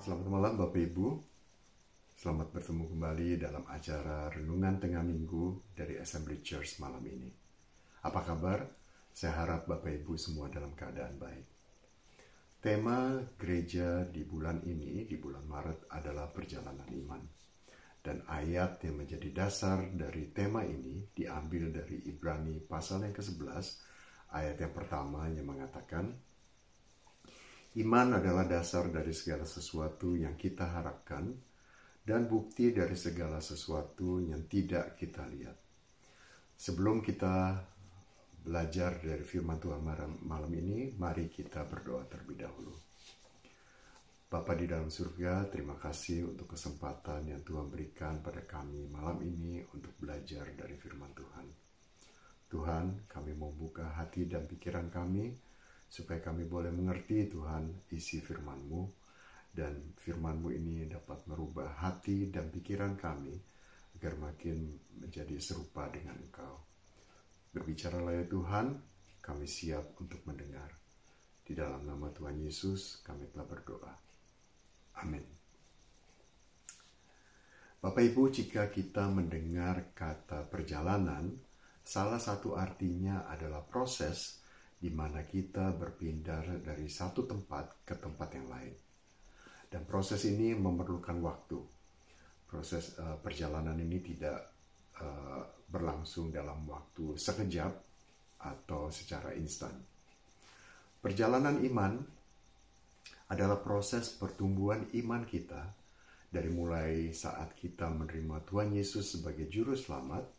Selamat malam Bapak Ibu. Selamat bertemu kembali dalam acara Renungan Tengah Minggu dari Assembly Church malam ini. Apa kabar? Saya harap Bapak Ibu semua dalam keadaan baik. Tema gereja di bulan ini, di bulan Maret, adalah perjalanan iman. Dan ayat yang menjadi dasar dari tema ini diambil dari Ibrani pasal yang ke-11, ayat yang pertama yang mengatakan, iman adalah dasar dari segala sesuatu yang kita harapkan dan bukti dari segala sesuatu yang tidak kita lihat. Sebelum kita belajar dari firman Tuhan malam ini, mari kita berdoa terlebih dahulu. Bapa di dalam surga, terima kasih untuk kesempatan yang Tuhan berikan pada kami malam ini untuk belajar dari firman Tuhan. Tuhan, kami mau buka hati dan pikiran kami, supaya kami boleh mengerti Tuhan isi firman-Mu, dan firman-Mu ini dapat merubah hati dan pikiran kami agar makin menjadi serupa dengan Engkau. Berbicaralah ya Tuhan, kami siap untuk mendengar. Di dalam nama Tuhan Yesus kami telah berdoa. Amin. Bapak Ibu, jika kita mendengar kata perjalanan, salah satu artinya adalah proses di mana kita berpindah dari satu tempat ke tempat yang lain. Dan proses ini memerlukan waktu. Proses perjalanan ini tidak berlangsung dalam waktu sekejap atau secara instan. Perjalanan iman adalah proses pertumbuhan iman kita dari mulai saat kita menerima Tuhan Yesus sebagai juru selamat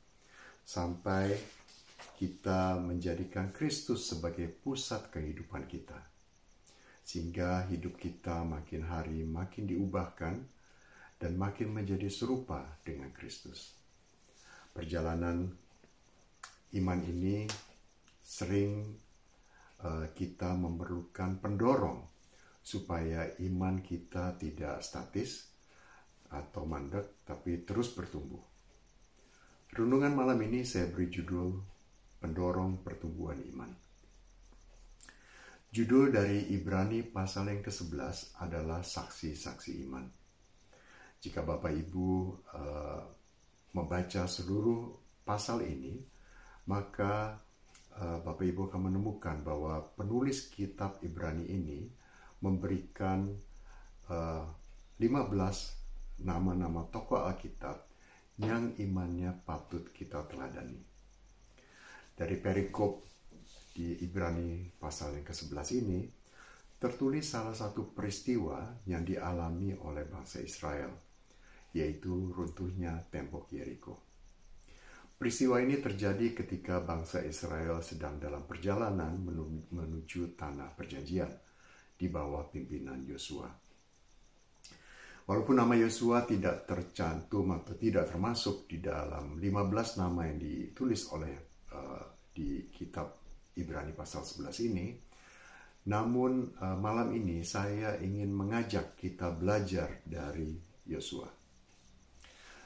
sampai kita menjadikan Kristus sebagai pusat kehidupan kita. Sehingga hidup kita makin hari makin diubahkan dan makin menjadi serupa dengan Kristus. Perjalanan iman ini sering kita memerlukan pendorong supaya iman kita tidak statis atau mandek, tapi terus bertumbuh. Renungan malam ini saya beri judul Pendorong Pertumbuhan Iman. Judul dari Ibrani pasal yang ke-11 adalah Saksi-saksi Iman. Jika Bapak Ibu membaca seluruh pasal ini, maka Bapak Ibu akan menemukan bahwa penulis kitab Ibrani ini memberikan 15 nama-nama tokoh Alkitab yang imannya patut kita teladani. Dari perikop di Ibrani pasal yang ke-11 ini, tertulis salah satu peristiwa yang dialami oleh bangsa Israel, yaitu runtuhnya tembok Yeriko. Peristiwa ini terjadi ketika bangsa Israel sedang dalam perjalanan menuju tanah perjanjian di bawah pimpinan Yosua. Walaupun nama Yosua tidak tercantum atau tidak termasuk di dalam 15 nama yang ditulis oleh di kitab Ibrani pasal 11 ini, namun malam ini saya ingin mengajak kita belajar dari Yosua.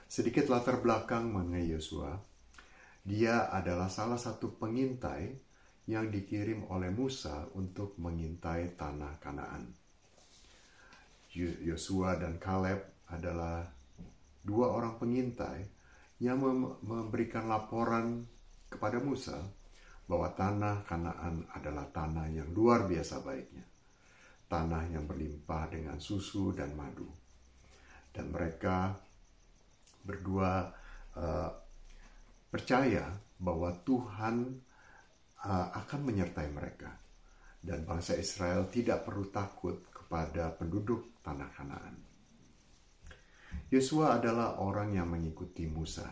Sedikit latar belakang mengenai Yosua. Dia adalah salah satu pengintai yang dikirim oleh Musa untuk mengintai tanah Kanaan. Yosua dan Kaleb adalah dua orang pengintai yang memberikan laporan kepada Musa bahwa tanah Kanaan adalah tanah yang luar biasa baiknya. Tanah yang berlimpah dengan susu dan madu. Dan mereka berdua percaya bahwa Tuhan akan menyertai mereka. Dan bangsa Israel tidak perlu takut kepada penduduk tanah Kanaan. Yosua adalah orang yang mengikuti Musa.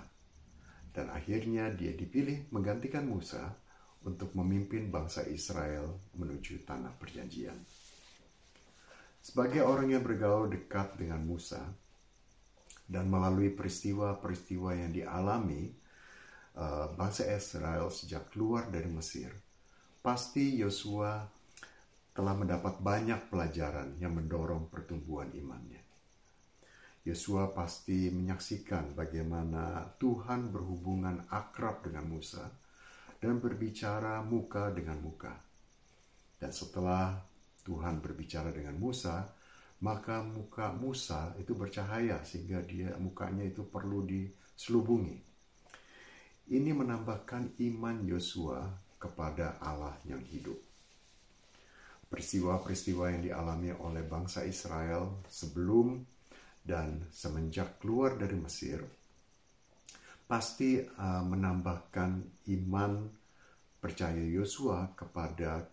Dan akhirnya dia dipilih menggantikan Musa untuk memimpin bangsa Israel menuju tanah perjanjian. Sebagai orang yang bergaul dekat dengan Musa dan melalui peristiwa-peristiwa yang dialami bangsa Israel sejak keluar dari Mesir, pasti Yosua telah mendapat banyak pelajaran yang mendorong pertumbuhan imannya. Yosua pasti menyaksikan bagaimana Tuhan berhubungan akrab dengan Musa dan berbicara muka dengan muka. Dan setelah Tuhan berbicara dengan Musa, maka muka Musa itu bercahaya sehingga mukanya itu perlu diselubungi. Ini menambahkan iman Yosua kepada Allah yang hidup. Peristiwa-peristiwa yang dialami oleh bangsa Israel sebelum dan semenjak keluar dari Mesir pasti menambahkan iman percaya Yosua kepada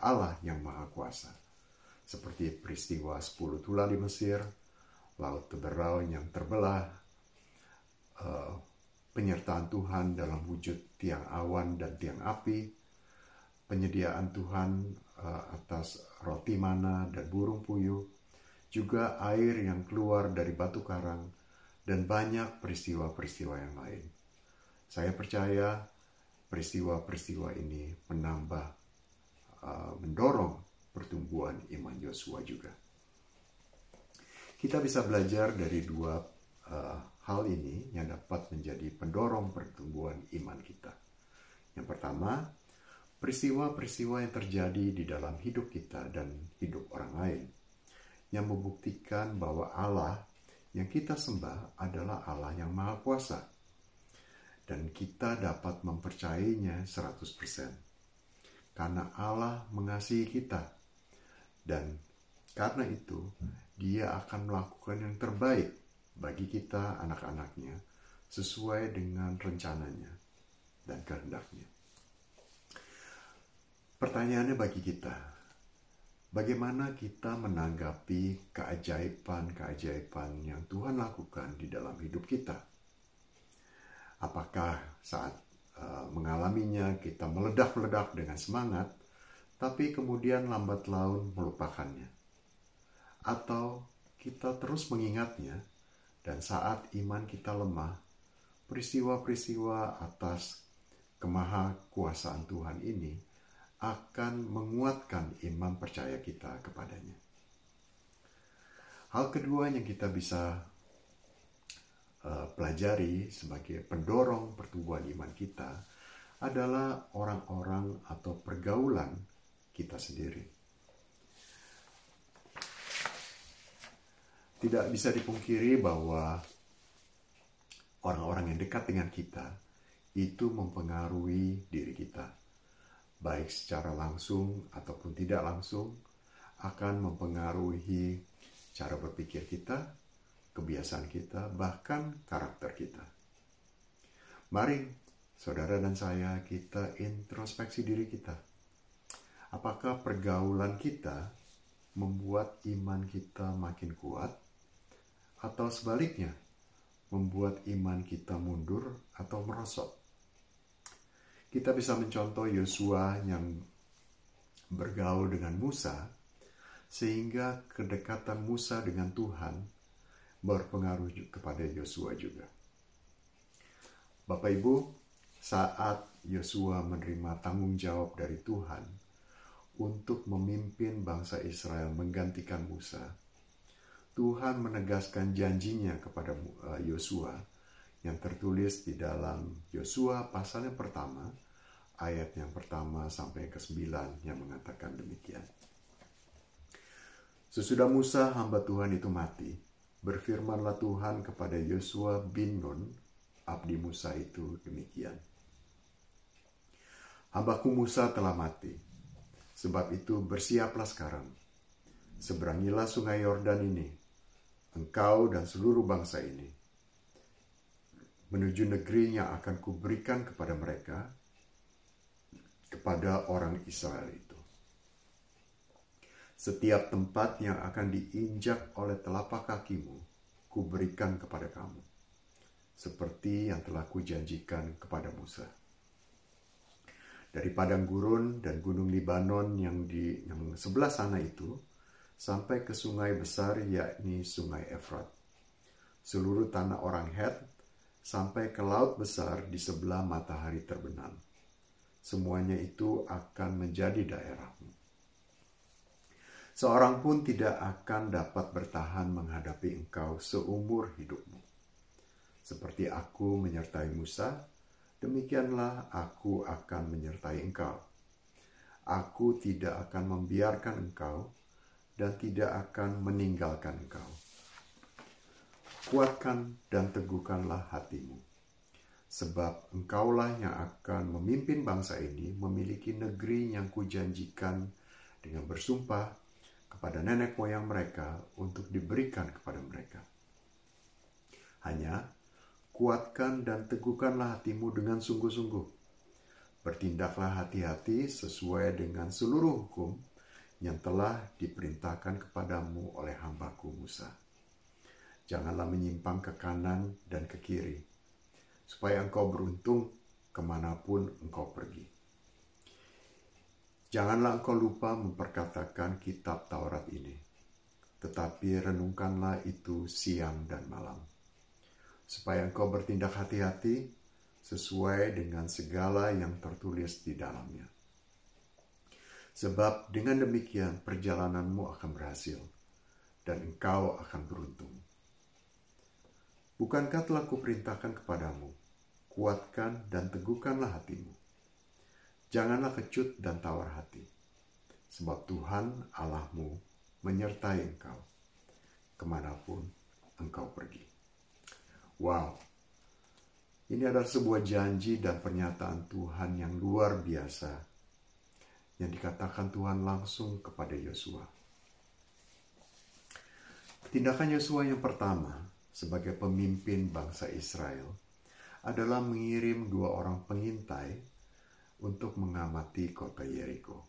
Allah yang Maha Kuasa. Seperti peristiwa 10 tulah di Mesir, Laut Teberau yang terbelah, penyertaan Tuhan dalam wujud tiang awan dan tiang api, penyediaan Tuhan atas roti mana dan burung puyuh, juga air yang keluar dari batu karang, dan banyak peristiwa-peristiwa yang lain. Saya percaya peristiwa-peristiwa ini mendorong pertumbuhan iman Yosua juga. Kita bisa belajar dari dua hal ini yang dapat menjadi pendorong pertumbuhan iman kita. Yang pertama, peristiwa-peristiwa yang terjadi di dalam hidup kita dan hidup orang lain yang membuktikan bahwa Allah yang kita sembah adalah Allah yang Maha Kuasa dan kita dapat mempercayainya 100% karena Allah mengasihi kita dan karena itu Dia akan melakukan yang terbaik bagi kita anak-anaknya sesuai dengan rencananya dan kehendaknya. Pertanyaannya bagi kita, bagaimana kita menanggapi keajaiban-keajaiban yang Tuhan lakukan di dalam hidup kita? Apakah saat mengalaminya kita meledak-ledak dengan semangat, tapi kemudian lambat laun melupakannya? Atau kita terus mengingatnya dan saat iman kita lemah, peristiwa-peristiwa atas kemahakuasaan Tuhan ini akan menguatkan iman percaya kita kepadanya. Hal kedua yang kita bisa pelajari sebagai pendorong pertumbuhan iman kita adalah orang-orang atau pergaulan kita sendiri. Tidak bisa dipungkiri bahwa orang-orang yang dekat dengan kita itu mempengaruhi diri kita, baik secara langsung ataupun tidak langsung, akan mempengaruhi cara berpikir kita, kebiasaan kita, bahkan karakter kita. Mari, saudara dan saya, kita introspeksi diri kita. Apakah pergaulan kita membuat iman kita makin kuat, atau sebaliknya, membuat iman kita mundur atau merosot? Kita bisa mencontoh Yosua yang bergaul dengan Musa, sehingga kedekatan Musa dengan Tuhan berpengaruh kepada Yosua juga. Bapak Ibu, saat Yosua menerima tanggung jawab dari Tuhan untuk memimpin bangsa Israel menggantikan Musa, Tuhan menegaskan janjinya kepada Yosua yang tertulis di dalam Yosua pasal yang pertama, ayat yang pertama sampai ke-9 yang mengatakan demikian. Sesudah Musa hamba Tuhan itu mati, berfirmanlah Tuhan kepada Yosua bin Nun, abdi Musa itu demikian. Hambaku Musa telah mati, sebab itu bersiaplah sekarang. Seberangilah sungai Yordan ini, engkau dan seluruh bangsa ini, menuju negeri yang akan kuberikan kepada mereka, kepada orang Israel itu. Setiap tempat yang akan diinjak oleh telapak kakimu, kuberikan kepada kamu, seperti yang telah kujanjikan kepada Musa. Dari padang gurun dan gunung Libanon yang sebelah sana itu, sampai ke sungai besar yakni sungai Efrat, seluruh tanah orang Het, sampai ke laut besar di sebelah matahari terbenam. Semuanya itu akan menjadi daerahmu. Seorang pun tidak akan dapat bertahan menghadapi engkau seumur hidupmu. Seperti aku menyertai Musa, demikianlah aku akan menyertai engkau. Aku tidak akan membiarkan engkau dan tidak akan meninggalkan engkau. Kuatkan dan teguhkanlah hatimu, sebab engkaulah yang akan memimpin bangsa ini memiliki negeri yang kujanjikan dengan bersumpah kepada nenek moyang mereka untuk diberikan kepada mereka. Hanya kuatkan dan teguhkanlah hatimu dengan sungguh-sungguh. Bertindaklah hati-hati sesuai dengan seluruh hukum yang telah diperintahkan kepadamu oleh hambaku Musa. Janganlah menyimpang ke kanan dan ke kiri, supaya engkau beruntung kemanapun engkau pergi. Janganlah engkau lupa memperkatakan kitab Taurat ini, tetapi renungkanlah itu siang dan malam, supaya engkau bertindak hati-hati sesuai dengan segala yang tertulis di dalamnya. Sebab dengan demikian perjalananmu akan berhasil, dan engkau akan beruntung. Bukankah telah kuperintahkan kepadamu, kuatkan dan teguhkanlah hatimu. Janganlah kecut dan tawar hati, sebab Tuhan Allahmu menyertai engkau, kemanapun engkau pergi. Wow, ini adalah sebuah janji dan pernyataan Tuhan yang luar biasa, yang dikatakan Tuhan langsung kepada Yosua. Tindakan Yosua yang pertama sebagai pemimpin bangsa Israel adalah mengirim 2 orang pengintai untuk mengamati kota Yeriko.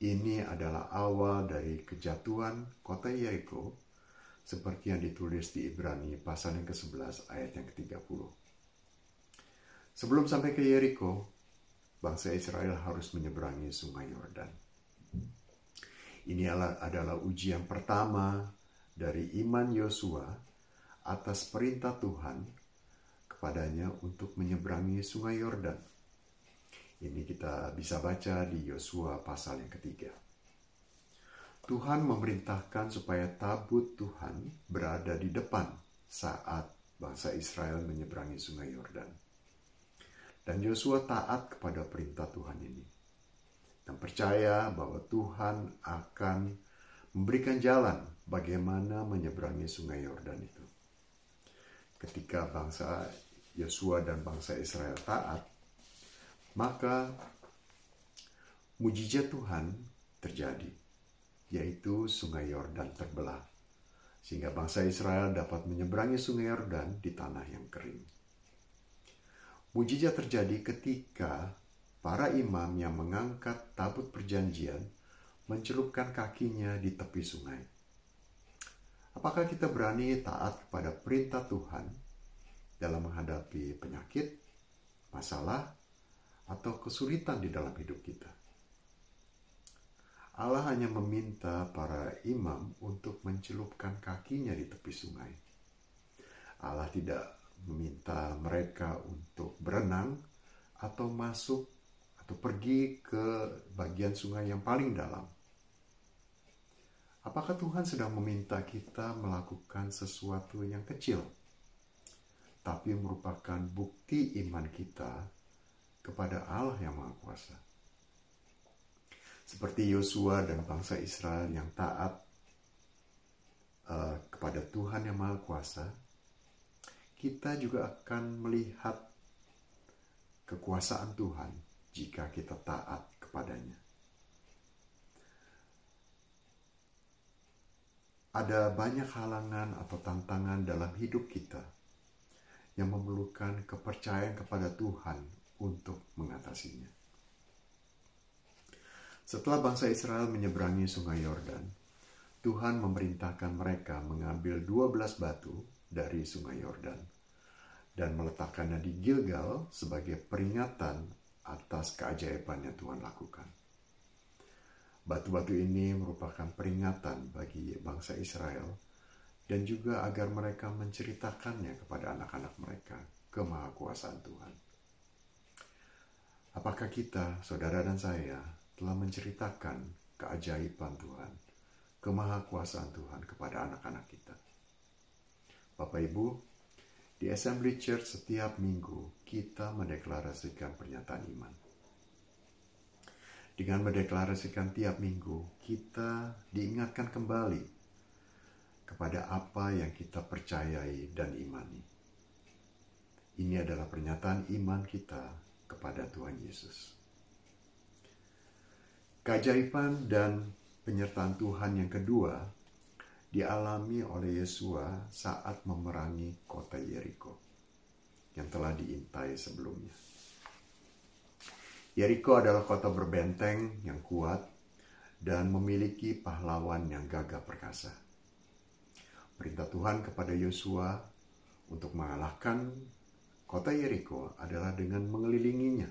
Ini adalah awal dari kejatuhan kota Yeriko seperti yang ditulis di Ibrani pasal yang ke-11 ayat yang ke-30. Sebelum sampai ke Yeriko, bangsa Israel harus menyeberangi sungai Yordan. Ini adalah ujian pertama dari iman Yosua atas perintah Tuhan kepadanya untuk menyeberangi sungai Yordan. Ini kita bisa baca di Yosua pasal yang ke-3. Tuhan memerintahkan supaya tabut Tuhan berada di depan saat bangsa Israel menyeberangi sungai Yordan. Dan Yosua taat kepada perintah Tuhan ini dan percaya bahwa Tuhan akan memberikan jalan bagaimana menyeberangi sungai Yordan itu. Ketika bangsa Yosua dan bangsa Israel taat, maka mujizat Tuhan terjadi, yaitu sungai Yordan terbelah, sehingga bangsa Israel dapat menyeberangi sungai Yordan di tanah yang kering. Mujizat terjadi ketika para imam yang mengangkat tabut perjanjian mencelupkan kakinya di tepi sungai. Apakah kita berani taat kepada perintah Tuhan dalam menghadapi penyakit, masalah, atau kesulitan di dalam hidup kita? Allah hanya meminta para imam untuk mencelupkan kakinya di tepi sungai. Allah tidak meminta mereka untuk berenang atau masuk atau pergi ke bagian sungai yang paling dalam. Apakah Tuhan sedang meminta kita melakukan sesuatu yang kecil, tapi merupakan bukti iman kita kepada Allah yang Maha Kuasa? Seperti Yosua dan bangsa Israel yang taat kepada Tuhan yang Maha Kuasa, kita juga akan melihat kekuasaan Tuhan jika kita taat kepadanya. Ada banyak halangan atau tantangan dalam hidup kita yang memerlukan kepercayaan kepada Tuhan untuk mengatasinya. Setelah bangsa Israel menyeberangi sungai Yordan, Tuhan memerintahkan mereka mengambil 12 batu dari sungai Yordan dan meletakkannya di Gilgal sebagai peringatan atas keajaiban yang Tuhan lakukan. Batu-batu ini merupakan peringatan bagi bangsa Israel dan juga agar mereka menceritakannya kepada anak-anak mereka kemahakuasaan Tuhan. Apakah kita, saudara dan saya, telah menceritakan keajaiban Tuhan, kemahakuasaan Tuhan kepada anak-anak kita? Bapak Ibu, di Assembly Church setiap minggu kita mendeklarasikan pernyataan iman. Dengan mendeklarasikan tiap minggu, kita diingatkan kembali kepada apa yang kita percayai dan imani. Ini adalah pernyataan iman kita kepada Tuhan Yesus. Keajaiban dan penyertaan Tuhan yang kedua dialami oleh Yosua saat memerangi kota Yeriko yang telah diintai sebelumnya. Yeriko adalah kota berbenteng yang kuat dan memiliki pahlawan yang gagah perkasa. Perintah Tuhan kepada Yosua untuk mengalahkan kota Yeriko adalah dengan mengelilinginya.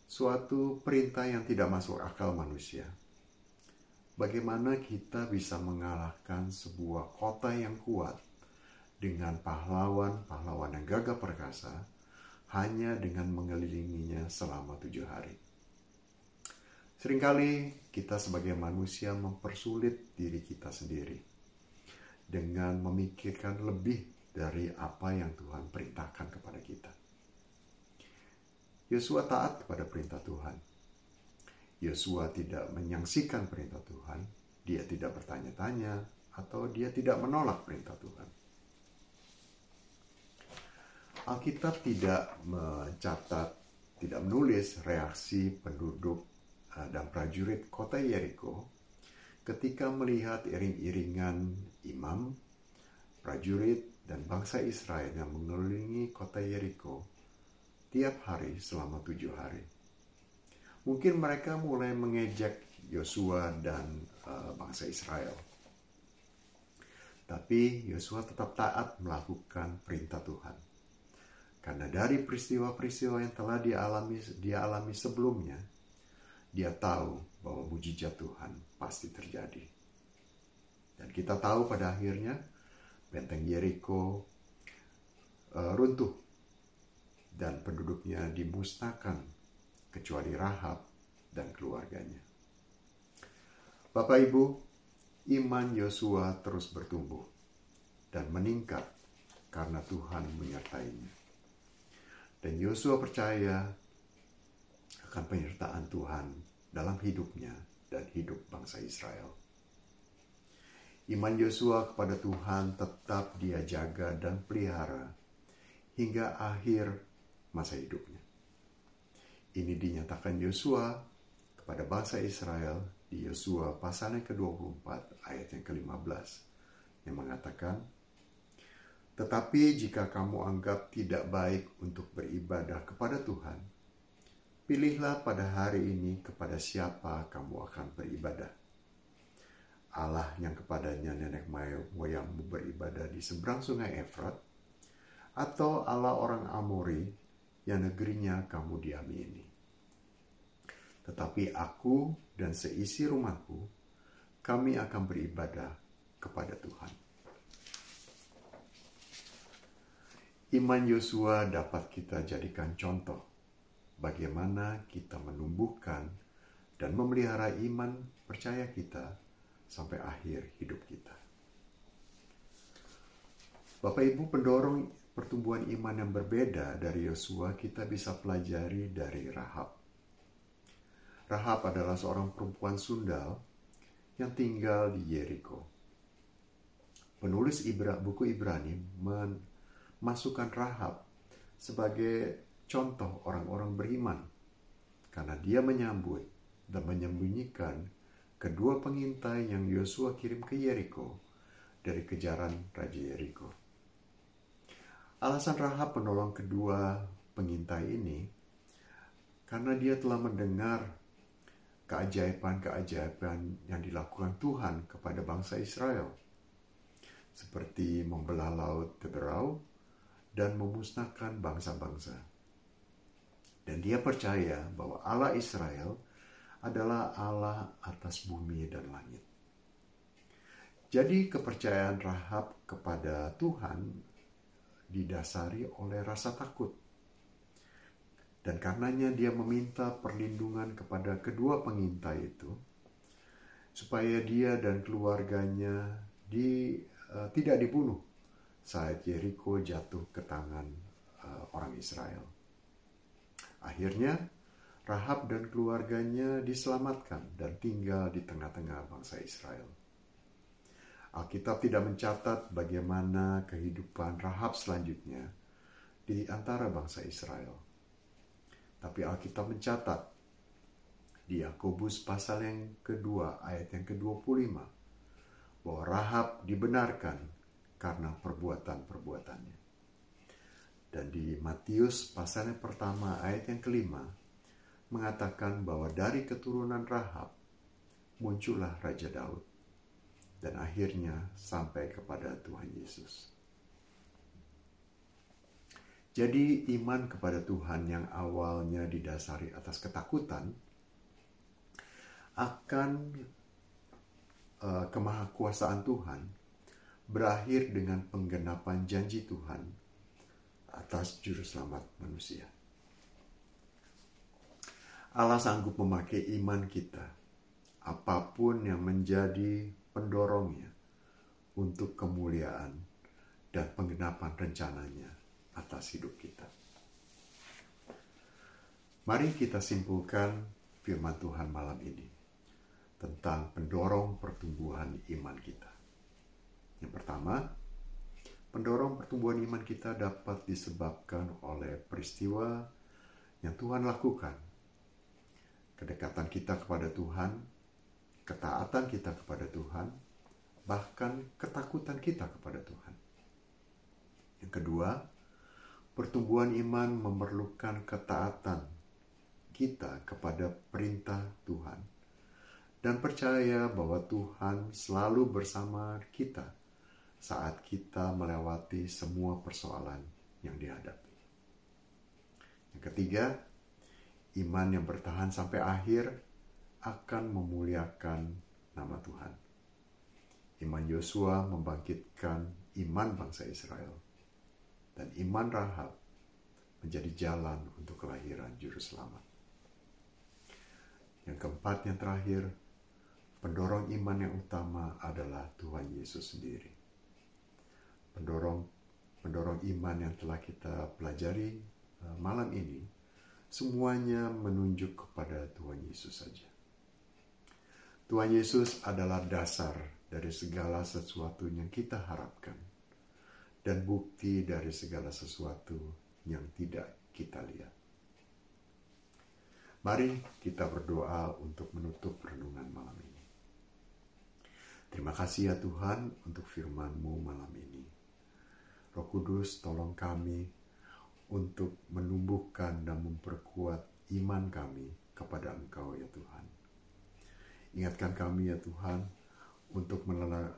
Suatu perintah yang tidak masuk akal manusia. Bagaimana kita bisa mengalahkan sebuah kota yang kuat dengan pahlawan-pahlawan yang gagah perkasa hanya dengan mengelilinginya selama 7 hari. Seringkali kita sebagai manusia mempersulit diri kita sendiri dengan memikirkan lebih dari apa yang Tuhan perintahkan kepada kita. Yosua taat kepada perintah Tuhan. Yosua tidak menyaksikan perintah Tuhan, dia tidak bertanya-tanya, atau dia tidak menolak perintah Tuhan. Alkitab tidak mencatat, tidak menulis reaksi penduduk dan prajurit kota Yeriko ketika melihat iring-iringan imam, prajurit, dan bangsa Israel yang mengelilingi kota Yeriko tiap hari selama 7 hari. Mungkin mereka mulai mengejek Yosua dan bangsa Israel. Tapi Yosua tetap taat melakukan perintah Tuhan. Karena dari peristiwa-peristiwa yang telah dia alami sebelumnya, dia tahu bahwa mujizat Tuhan pasti terjadi. Dan kita tahu pada akhirnya benteng Yeriko runtuh dan penduduknya dimusnahkan kecuali Rahab dan keluarganya. Bapak Ibu, iman Yosua terus bertumbuh dan meningkat karena Tuhan menyertainya. Dan Yosua percaya akan penyertaan Tuhan dalam hidupnya dan hidup bangsa Israel. Iman Yosua kepada Tuhan tetap dia jaga dan pelihara hingga akhir masa hidupnya. Ini dinyatakan Yosua kepada bangsa Israel di Yosua pasal yang ke-24 ayat yang ke-15 yang mengatakan, "Tetapi jika kamu anggap tidak baik untuk beribadah kepada Tuhan, pilihlah pada hari ini kepada siapa kamu akan beribadah. Allah yang kepadanya nenek moyangmu beribadah di seberang sungai Efrat, atau Allah orang Amori yang negerinya kamu diami ini. Tetapi aku dan seisi rumahku, kami akan beribadah kepada Tuhan." Iman Yosua dapat kita jadikan contoh bagaimana kita menumbuhkan dan memelihara iman percaya kita sampai akhir hidup kita. Bapak Ibu, pendorong pertumbuhan iman yang berbeda dari Yosua kita bisa pelajari dari Rahab. Rahab adalah seorang perempuan sundal yang tinggal di Yeriko. Penulis buku Ibrani masukkan Rahab sebagai contoh orang-orang beriman karena dia menyambut dan menyembunyikan kedua pengintai yang Yosua kirim ke Yeriko dari kejaran Raja Yeriko. Alasan Rahab menolong kedua pengintai ini karena dia telah mendengar keajaiban-keajaiban yang dilakukan Tuhan kepada bangsa Israel, seperti membelah laut Teberau dan memusnahkan bangsa-bangsa. Dan dia percaya bahwa Allah Israel adalah Allah atas bumi dan langit. Jadi kepercayaan Rahab kepada Tuhan didasari oleh rasa takut. Dan karenanya dia meminta perlindungan kepada kedua pengintai itu, supaya dia dan keluarganya tidak dibunuh saat Yeriko jatuh ke tangan orang Israel. Akhirnya Rahab dan keluarganya diselamatkan dan tinggal di tengah-tengah bangsa Israel. Alkitab tidak mencatat bagaimana kehidupan Rahab selanjutnya di antara bangsa Israel. Tapi Alkitab mencatat di Yakobus pasal yang kedua ayat yang ke-25 bahwa Rahab dibenarkan karena perbuatan-perbuatannya. Dan di Matius pasal yang pertama ayat yang ke-5 mengatakan bahwa dari keturunan Rahab muncullah Raja Daud dan akhirnya sampai kepada Tuhan Yesus. Jadi iman kepada Tuhan yang awalnya didasari atas ketakutan akan kemahakuasaan Tuhan berakhir dengan penggenapan janji Tuhan atas juru selamat manusia. Allah sanggup memakai iman kita, apapun yang menjadi pendorongnya untuk kemuliaan dan penggenapan rencananya atas hidup kita. Mari kita simpulkan firman Tuhan malam ini tentang pendorong pertumbuhan iman kita. Yang pertama, pendorong pertumbuhan iman kita dapat disebabkan oleh peristiwa yang Tuhan lakukan. Kedekatan kita kepada Tuhan, ketaatan kita kepada Tuhan, bahkan ketakutan kita kepada Tuhan. Yang kedua, pertumbuhan iman memerlukan ketaatan kita kepada perintah Tuhan dan percaya bahwa Tuhan selalu bersama kita saat kita melewati semua persoalan yang dihadapi. Yang ketiga, iman yang bertahan sampai akhir akan memuliakan nama Tuhan. Iman Yosua membangkitkan iman bangsa Israel, dan iman Rahab menjadi jalan untuk kelahiran juru selamat. Yang keempat, yang terakhir, pendorong iman yang utama adalah Tuhan Yesus sendiri. Pendorong iman yang telah kita pelajari malam ini, semuanya menunjuk kepada Tuhan Yesus saja. Tuhan Yesus adalah dasar dari segala sesuatu yang kita harapkan dan bukti dari segala sesuatu yang tidak kita lihat. Mari kita berdoa untuk menutup renungan malam ini. Terima kasih ya Tuhan untuk firman-Mu malam ini. Roh Kudus, tolong kami untuk menumbuhkan dan memperkuat iman kami kepada Engkau ya Tuhan. Ingatkan kami ya Tuhan untuk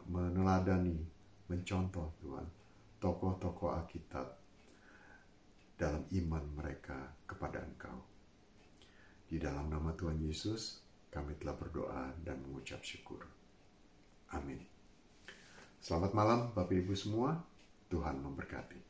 meneladani, mencontoh Tuhan, tokoh-tokoh Alkitab dalam iman mereka kepada Engkau. Di dalam nama Tuhan Yesus, kami telah berdoa dan mengucap syukur. Amin. Selamat malam Bapak Ibu semua, Tuhan memberkati.